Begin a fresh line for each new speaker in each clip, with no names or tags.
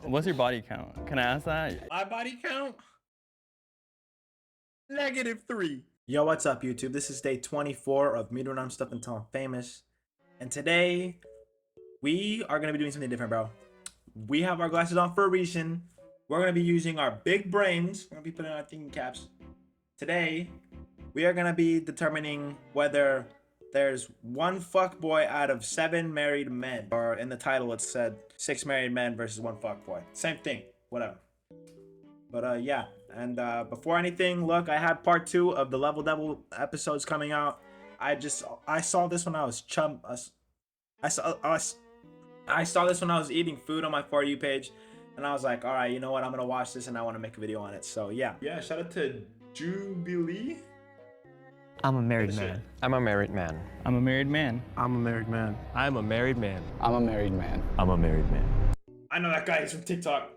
What's your body count? Can I ask that?
My body count? -3. Yo, what's up, YouTube? This is day 24 of me doing random stuff until I'm famous. And today, we are going to be doing something different, bro. We have our glasses on for a reason. We're going to be using our big brains. We're going to be putting on our thinking caps. Today, we are going to be determining whether there's one fuckboy out of 7 married men. Or in the title, it said 6 married men versus 1 fuckboy. Same thing, whatever. But yeah, and before anything, look, I had part 2 of the Level Devil episodes coming out. I saw this when I was I saw this when I was eating food on my For You page, and I was like, all right, you know what? I'm gonna watch this, and I want to make a video on it. So yeah, shout out to Jubilee.
I'm a married man.
I'm a married man.
I'm a married man.
I'm a married man.
I'm a married man.
I'm a married man.
I'm a married man.
I know that guy. He's from TikTok.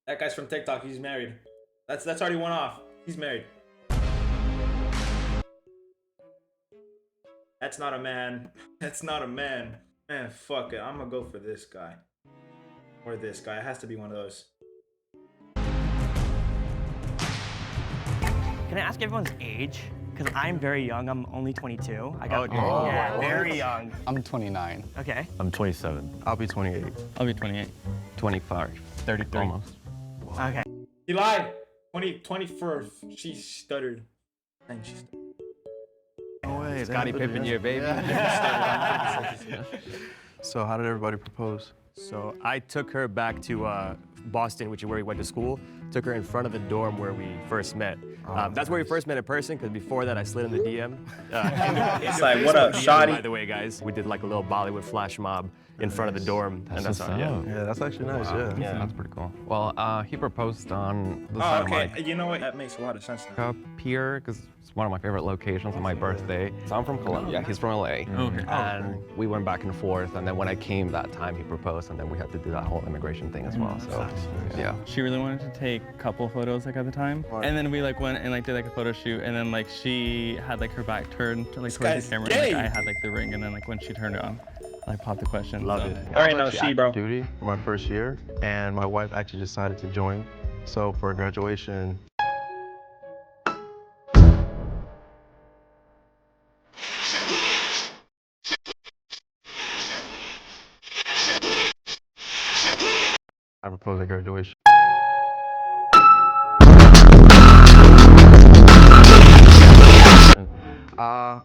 That guy's from TikTok. He's married. That's already one off. He's married. That's not a man. That's not a man. Man, fuck it. I'm gonna go for this guy. Or this guy. It has to be one of those.
Can I ask everyone's age? Because I'm very young. I'm only 22. I got
wow.
very young.
I'm 29.
Okay.
I'm 27.
I'll be 28.
I'll be 28.
25.
33.
Almost.
Okay.
He lied. 21st. She stuttered. I think she stuttered.
No way.
Scottie Pippen year, baby.
So how did everybody propose?
So I took her back to Boston, which is where we went to school. Took her in front of the dorm where we first met. That's where we first met in person, because before that I slid in the DM.
It's like, what up, shawty?
By the way, guys, we did like a little Bollywood flash mob in front of the dorm, and that's how.
Yeah, that's actually nice. Yeah,
that's
pretty cool.
Well, he proposed on the
Oh,
side
okay.
of my
You know what? That makes a lot of sense now.
pier, because it's one of my favorite locations on my birthday. So I'm from Colombia, he's from LA.
Okay.
And we went back and forth, and then when I came that time, he proposed, and then we had to do that whole immigration thing as well. So, yeah.
She really wanted to take a couple photos like at the time, and then we like went and like did like a photo shoot, and then like she had like her back turned to like towards the camera, and like, I had like the ring, and then like when she turned it on, I popped the question.
Love it.
All right, no, she, bro.
Duty for my first year, and my wife actually decided to join. So for graduation, I proposed at graduation.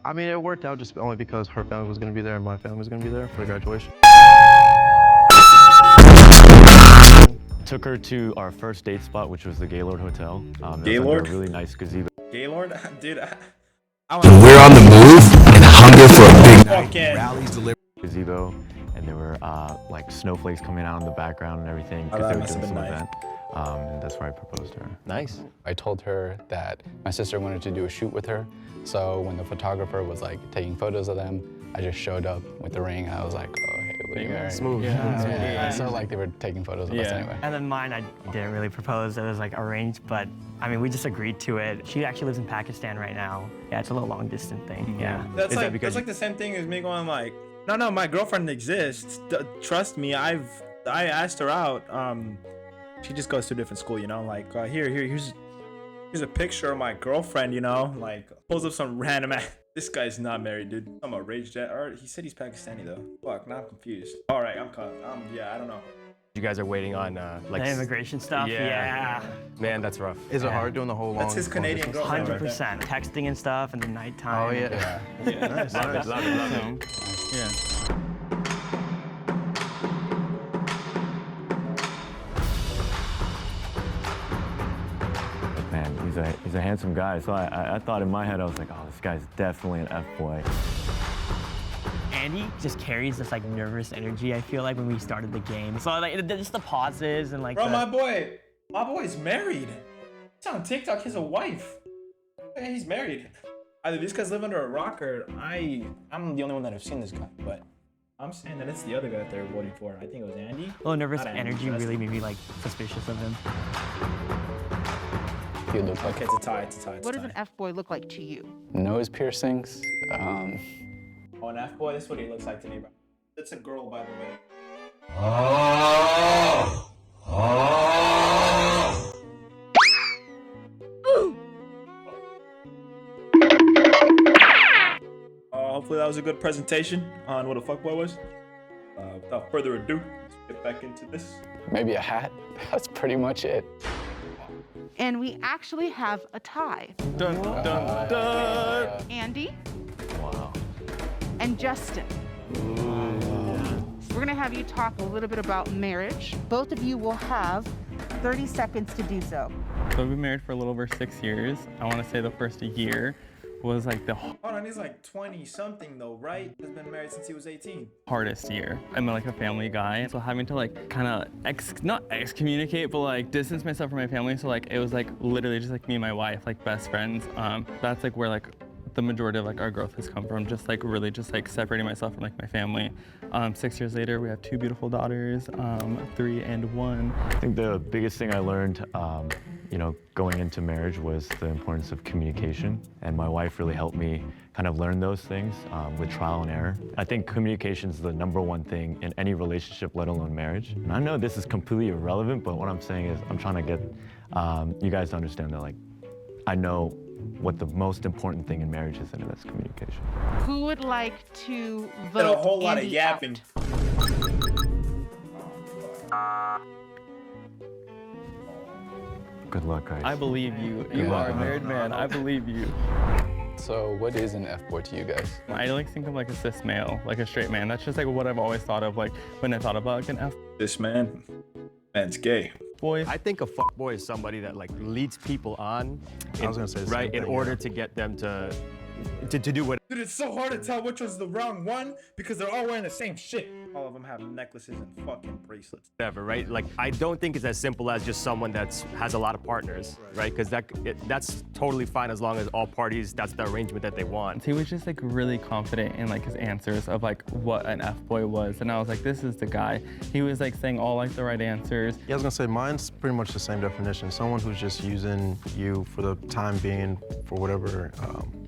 I mean, it worked out just only because her family was going to be there and my family was going to be there for the graduation.
Took her to our first date spot, which was the Gaylord Hotel.
Gaylord?
A really nice gazebo.
Gaylord? Dude,
We're on the move and hunger for a big
fucking
rallies delivered.
Gazebo, and there were like snowflakes coming out in the background and everything,
Oh,
because
that
they were
must
doing
have
some
been nice.
event. And that's where I proposed to her. Nice.
I told her that my sister wanted to do a shoot with her. So when the photographer was like taking photos of them, I just showed up with the ring. I was like, oh, hey, look at her.
Smooth.
Yeah. So like they were taking photos of us anyway.
And then mine, I didn't really propose. It was like arranged, but I mean, we just agreed to it. She actually lives in Pakistan right now. Yeah, it's a little long distance thing. Yeah.
That's
Is that
like
because
that's like the same thing as me going like, no, my girlfriend exists. Trust me, I asked her out. She just goes to a different school, you know. Like here's a picture of my girlfriend, you know. Like pulls up some random. This guy's not married, dude. I'm a rage jet. Or he said he's Pakistani though. Fuck, now I'm confused. All right, I'm caught. Yeah, I don't know.
You guys are waiting on like
The immigration stuff.
Yeah. Man, that's rough.
Is it hard doing the whole long?
That's his Canadian girlfriend.
100%. Texting and stuff in the nighttime.
Oh yeah.
Yeah,
Nice,
Love
nice.
it, love it, love it.
Yeah.
Man, he's a handsome guy. So I thought in my head, I was like, oh, this guy's definitely an F-boy.
Andy just carries this like nervous energy, I feel like, when we started the game. So like just the pauses and like
Bro, my boy's married. He's on TikTok. He has a wife. Yeah, he's married. Either these guys live under a rock, or I'm the only one that have seen this guy. But I'm saying that it's the other guy that they're voting for. I think it was Andy.
a little nervous
Not Andy,
energy
that's-
really made me like suspicious of him.
He looked like
Okay, it's a tie. It's a tie.
What does an F-boy look like to you?
nose piercings.
Oh, an F boy. This is what he looks like to me, bro. That's a girl, by the way. Hopefully that was a good presentation on what a fuckboy was. Without further ado, let's get back into this.
Maybe a hat. That's pretty much it.
And we actually have a tie.
Dun, dun, dun.
Andy. Wow. And Justin. We're gonna have you talk a little bit about marriage. Both of you will have 30 seconds to do so.
So we've been married for a little over 6 years. I want to say the first year was like the
Hold on, he's like 20 something though, right? He's been married since he was 18.
hardest year. I'm like a family guy, so having to like kind of not excommunicate, but like distance myself from my family. So like it was like literally just like me and my wife, like best friends. That's like where like the majority of like our growth has come from, just like really just like separating myself from like my family. 6 years later, we have 2 beautiful daughters, 3 and 1.
I think the biggest thing I learned, you know, going into marriage was the importance of communication, and my wife really helped me kind of learn those things with trial and error. I think communication is the #1 thing in any relationship, let alone marriage. And I know this is completely irrelevant, but what I'm saying is I'm trying to get you guys to understand that, like, I know what the most important thing in marriage is, and that's communication.
Who would like to vote?
Did a whole lot of
Andy
yapping.
out?
Good luck, guys.
I believe you. You are a married man. I believe you.
So what is an F-boy to you guys?
I like think of like a cis male, like a straight man. That's just like what I've always thought of, like when I thought about like an F
This man's gay.
boy.
I think a fuckboy is somebody that like leads people on.
I was gonna say the same
right in
thing,
order
yeah.
to get them to do what.
Dude, it's so hard to tell which one's the wrong one because they're all wearing the same shit. All of them have necklaces and fucking bracelets.
Whatever, right? Like, I don't think it's as simple as just someone that's has a lot of partners, right? Because that's totally fine as long as all parties, that's the arrangement that they want.
He was just like really confident in like his answers of like what an F-boy was, and I was like, this is the guy. He was like saying all like the right answers.
Yeah, I was gonna say mine's pretty much the same definition. Someone who's just using you for the time being, for whatever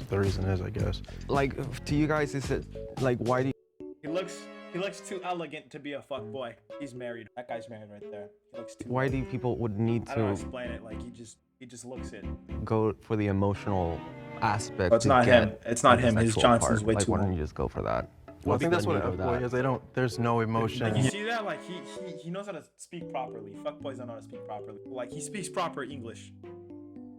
the reason is, I guess.
Like, to you guys, is it like, why do you
He looks too elegant to be a fuck boy. He's married. That guy's married right there. He looks too.
why do people would need
I don't
to
explain it. Like he just looks it.
go for the emotional aspect?
But it's
to
not
get
him. It's not
the
him. His
sexual
Johnson's
part?
way
like,
too
why don't
long.
you just go for that?
Well, I think that's what an
the need of
F-boy
that?
is. There's no emotion.
Like you see that? Like he knows how to speak properly. Fuck boys don't know how to speak properly. Like he speaks proper English.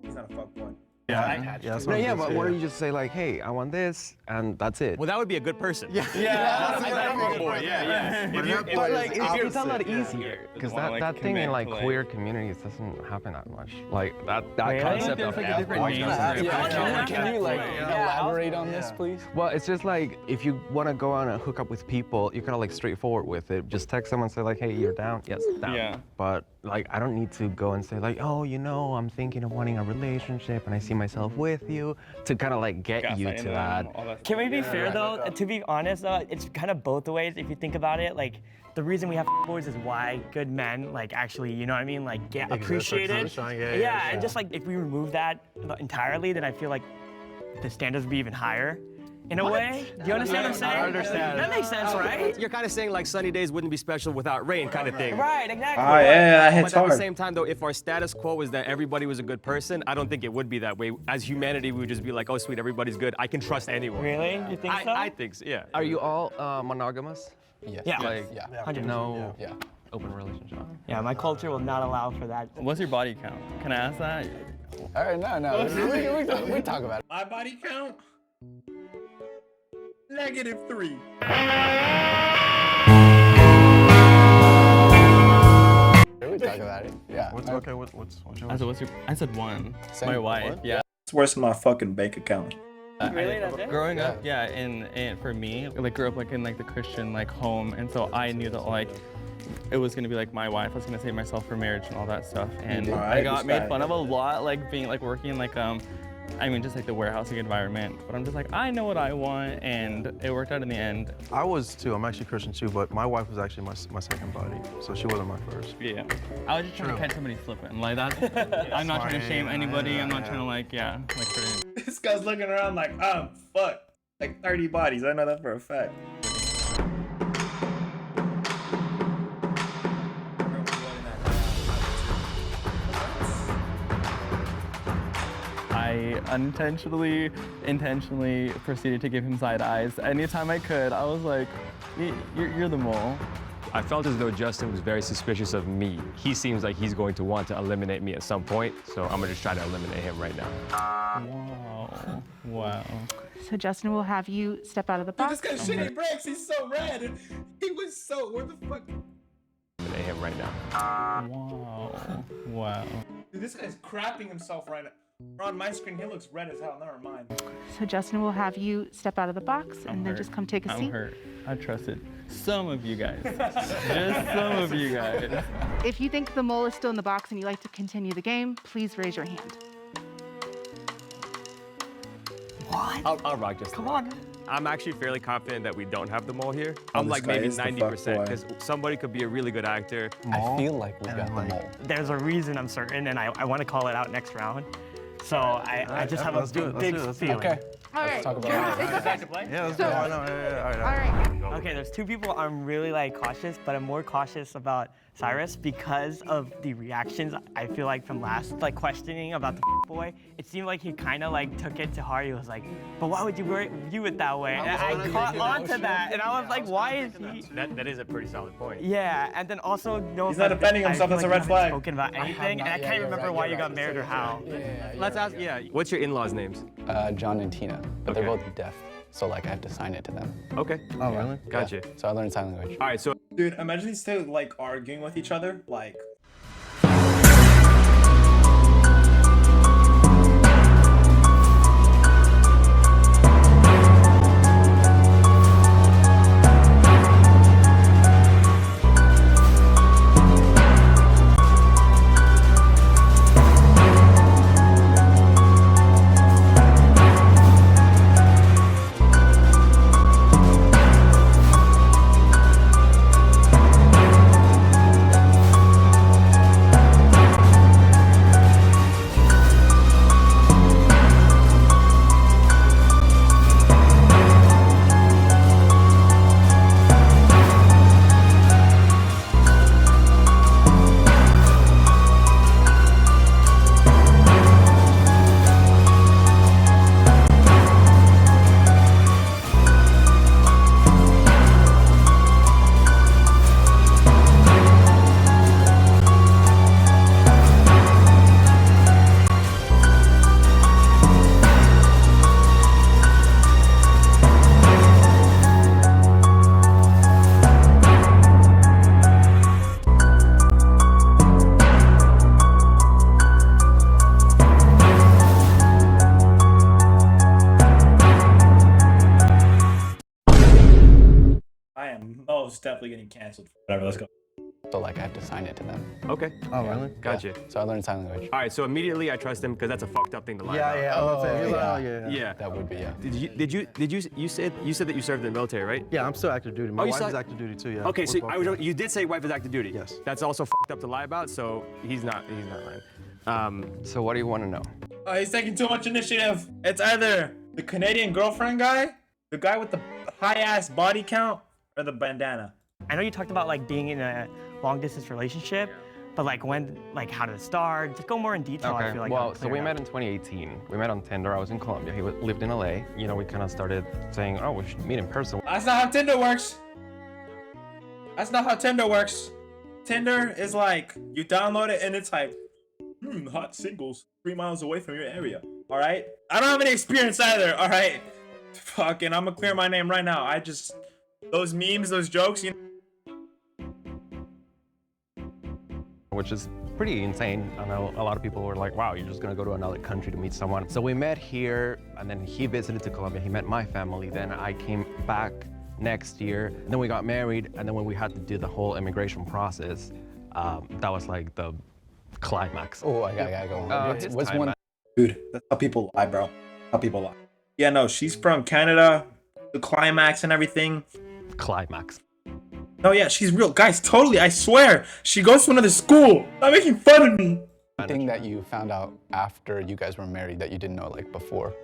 He's not a fuck boy.
Yeah, that's what
No,
I'm
yeah,
gonna
but
say,
why
yeah.
don't you just say like, hey, I want this, and that's it?
Well, that would be a good person.
Yeah, yeah.
But like, it's a lot
opposite, yeah.
easier because
Wanna, like,
that thing in
commit
like
to, like-
queer communities doesn't happen that much. Like that
Really?
concept
There's
of
like a different
F-boy
name
doesn't-
for it.
Yeah, can you like
Yeah.
elaborate on this, please?
Well, it's just like if you want to go on and hook up with people, you're kind of like straightforward with it. Just text someone and say like, hey, you're down? Yes, down.
Yeah.
But like, I don't need to go and say like, oh, you know, I'm thinking of wanting a relationship and I see myself with you to kind of like get you
Gaslighting
to
them,
that.
all that
Can we
stuff.
be fair though? To be honest though, it's kind of both ways if you think about it. Like the reason we have boys is why good men like actually, you know what I mean, like get appreciated.
sunshine,
Yeah,
yeah.
and just like if we remove that entirely, then I feel like the standards would be even higher. In a way, do you understand what I'm saying?
I understand.
That makes sense, right?
You're kind of saying like sunny days wouldn't be special without rain kind of thing.
Right, exactly.
Yeah, that
But
hits
at the
hard.
same time, though, if our status quo is that everybody was a good person, I don't think it would be that way. As humanity, we would just be like, oh, sweet, everybody's good. I can trust anyone.
Really? You think so?
I think so, yeah.
Are you all monogamous?
Yes.
Yeah.
Like,
Yeah.
100%.
no
Yeah.
open relationship?
Yeah, my culture will not allow for that.
What's your body count? Can I ask that?
All right, no. We talk about it.
My body count? -3.
We talk about it. Yeah.
What's okay? What's
I
yours?
said, what's your? I said 1.
Same.
My wife.
One?
Yeah.
It's worse than my fucking bank account.
Really? That's it?
Growing up, yeah, and for me, like grew up like in like the Christian like home, and so I knew that like it was gonna be like my wife. I was gonna save myself for marriage and all that stuff, and
Right,
I got
this
made
guy.
fun of a lot, like being like working like I mean just like the warehousing environment. But I'm just like I know what I want, and it worked out in the end.
I was too. I'm actually Christian too, but my wife was actually my second body, so she wasn't my first.
Yeah, I was just trying to catch somebody slipping. Like that. I'm not trying to shame anybody. I'm not trying to like
This guy's looking around like, fuck. Like 30 bodies. I know that for a fact.
I intentionally proceeded to give him side eyes. Anytime I could, I was like, you're the mole.
I felt as though Justin was very suspicious of me. He seems like he's going to want to eliminate me at some point, so I'm gonna just try to eliminate him right now.
Wow. Wow.
So Justin will have you step out of the box.
Dude, this guy's shitty breaks. He's so red. He was so. What the fuck?
Eliminate him right now.
Wow. Wow.
Dude, this guy's crapping himself right now. On my screen, he looks red as hell. Never mind.
So Justin will have you step out of the box and then just come take a seat.
I'm hurt. I trusted some of you guys. Just some of you guys.
If you think the mole is still in the box and you'd like to continue the game, please raise your hand.
I'll rock Justin.
Come on.
I'm actually fairly confident that we don't have the mole here. I'm like maybe 90% because somebody could be a really good actor.
I feel like we got the mole.
There's a reason I'm certain, and I want to call it out next round. So I just have a big feeling.
Okay.
All right.
Talk about
It's okay.
Yeah, let's go. I know.
All right.
Okay, there's two people I'm really like cautious, but I'm more cautious about Cyrus because of the reactions I feel like from last like questioning about the boy. It seemed like he kind of like took it to heart. He was like, but why would you view it that way? And I caught on to that, and I was like, why is he?
That is a pretty solid point.
Yeah, and then also no.
He's not defending himself. That's a red flag.
Spoken about anything, and I can't remember why you got married or how.
Let's ask. Yeah. What's your in-laws' names?
John and Tina, but they're both deaf, so like I have to sign it to them.
Okay.
Oh, really?
Gotcha.
So I learned sign language.
All right. So.
Dude, imagine these two like arguing with each other, like. Most definitely getting canceled. Whatever, let's go.
So like I have to sign it to them.
Okay.
Oh, really?
Gotcha.
So I learned sign language.
All right. So immediately I trust him because that's a fucked up thing to lie about. Yeah.
That would be, yeah.
You said that you served in the military, right?
Yeah, I'm still active duty. My
you
wife
saw-
is active duty too. Yeah.
Okay, so
We're both-
you did say wife is active duty.
Yes.
That's also fucked up to lie about. So he's not lying.
So what do you want to know?
Oh, he's taking too much initiative. It's either the Canadian girlfriend guy, the guy with the high-ass body count, or the bandana.
I know you talked about like being in a long distance relationship, but like when, like how did it start? Just go more in detail. I feel like
well, so we met in 2018. We met on Tinder. I was in Colombia. He lived in LA. You know, we kind of started saying, oh, we should meet in person.
That's not how Tinder works. That's not how Tinder works. Tinder is like, you download it and it's like, hot singles 3 miles away from your area. All right? I don't have any experience either, all right? Fucking, I'm gonna clear my name right now. Those memes, those jokes, you know.
Which is pretty insane. I know a lot of people were like, wow, you're just gonna go to another country to meet someone. So we met here, and then he visited to Colombia. He met my family. Then I came back next year. And then we got married, and then when we had to do the whole immigration process, that was like the climax.
Oh, I gotta go on. What's one?
Dude, that's how people lie, bro. How people lie. Yeah, no, she's from Canada. The climax and everything.
Climax.
No, yeah, she's real. Guys, totally, I swear. She goes to another school. Stop making fun of me.
Thing that you found out after you guys were married that you didn't know like before.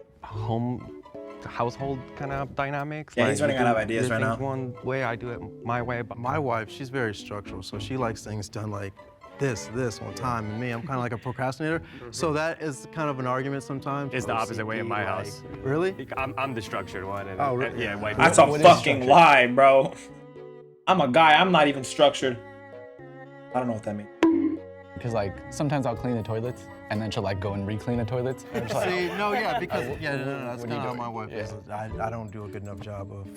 Household kind of dynamics.
Yeah,
like
he's running out of ideas right now.
One way, I do it my way. But
my wife, she's very structural, so she likes things done like this on time, and me, I'm kind of like a procrastinator. So that is kind of an argument sometimes.
It's the opposite way in my house.
Really?
I'm the structured one. And,
Oh, really?
yeah, white
That's a
people.
fucking lie, bro. I'm a guy. I'm not even structured. I don't know what that means.
Because like sometimes I'll clean the toilets and then she'll like go and re-clean the toilets. And I'm just like,
See, no, yeah, because no, that's
what
kind
are
of
you
how my
doing?
wife is. I don't do a good enough job of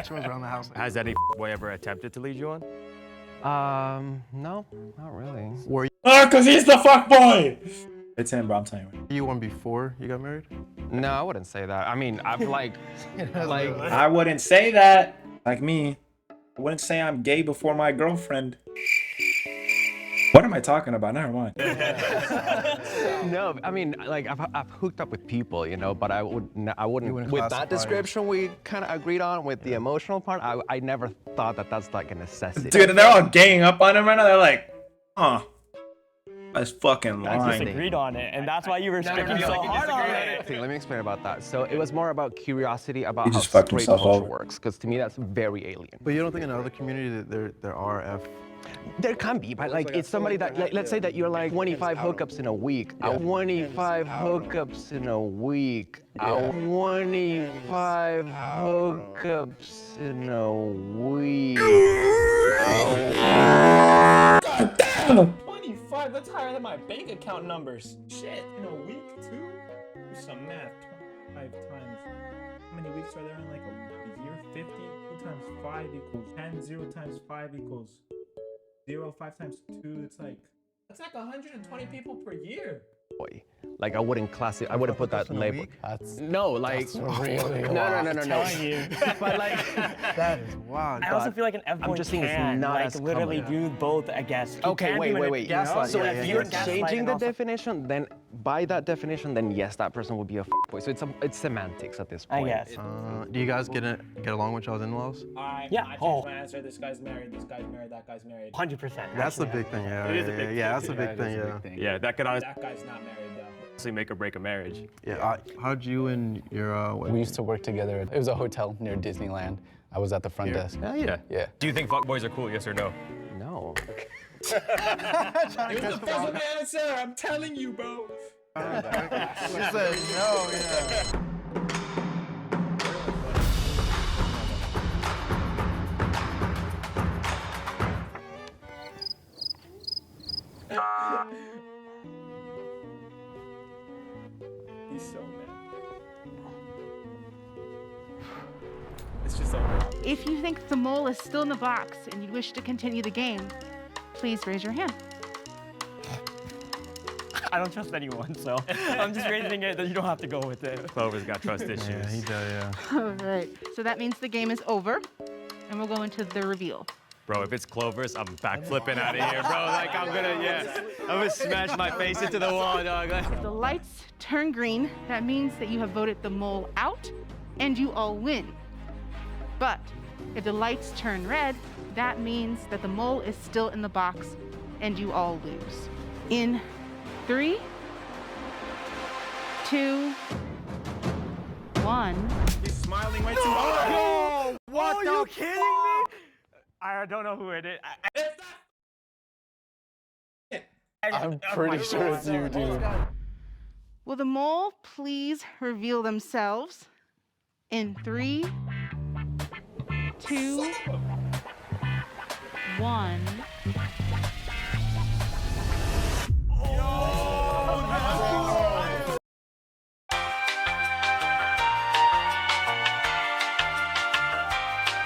chores around the house.
Has any boy ever attempted to lead you on?
No, not really.
Were
Cause he's the fuck boy. It's him, bro. I'm telling you.
you one before you got married?
No, I wouldn't say that. I mean, I've like
I wouldn't say that. Like me, I wouldn't say I'm gay before my girlfriend. What am I talking about? Never mind.
No, I mean, like I've hooked up with people, you know, but I wouldn't
wouldn't
with
classify
that description we kind of agreed on with the emotional part. I never thought that that's like a necessity.
Dude, they're all ganging up on him right now. They're like, huh. That's fucking
I
lying.
disagreed on it, and that's why you were sticking so hard on it.
Okay, let me explain about that. So it was more about curiosity about
He
how
just fucked
straight
himself
culture
over.
works, because to me that's very alien.
But you don't think in another community that there are
There can be, but like it's somebody that, like, let's say that you're like 25 hookups in a week. 25 hookups in a week. 25 hookups in a week.
God damn! 25, that's higher than my bank account numbers. Shit, in a week too? Do some math. 25 times. How many weeks are there in like a year? 50? 2 times 5 equals 10. 0 times 5 equals 0. 5 times 2, it's like, that's like 120 people per year.
Boy, like I wouldn't put that label. No, like
really
no. But like
that is wild.
I also feel like an F1
just saying it's
can
not
like
as
literally
common.
do both, I guess. You
Okay,
can
wait.
do it, you know?
So
yeah,
if
yeah,
you're
yeah.
changing the
Gaslighting also-
definition, then by that definition, then yes, that person would be a boy. So it's semantics at this
I
point.
guess.
Do you guys get along with y'all's in-laws?
Yeah.
I changed my answer. This guy's married, this guy's married, that guy's married.
100%.
That's the big thing, yeah.
It is a big thing.
That's a big thing, yeah.
Yeah, that could honestly
That guy's not married though.
make or break a marriage.
Yeah. How'd you and your wife?
we used to work together. It was a hotel near Disneyland. I was at the front desk.
Yeah.
Yeah.
Do you think fuckboys are cool? Yes or no?
No.
It was the best answer, I'm telling you, bro.
She said no, yeah.
He's so mad. It's just over.
If you think the mole is still in the box and you wish to continue the game, please raise your hand.
I don't trust anyone, so I'm just raising it that you don't have to go with it.
Clover's got trust issues.
Yeah, he does, yeah.
All right, so that means the game is over, and we'll go into the reveal.
Bro, if it's Clover's, I'm backflipping out of here, bro. Like, I'm gonna smash my face into the wall, dog.
If the lights turn green, that means that you have voted the mole out, and you all win. But if the lights turn red, that means that the mole is still in the box, and you all lose. In 3, 2, 1.
He's smiling way too hard.
What are you kidding me? I don't know who it is.
I'm pretty sure it's you, dude.
Will the mole please reveal themselves in 3, 2, 1.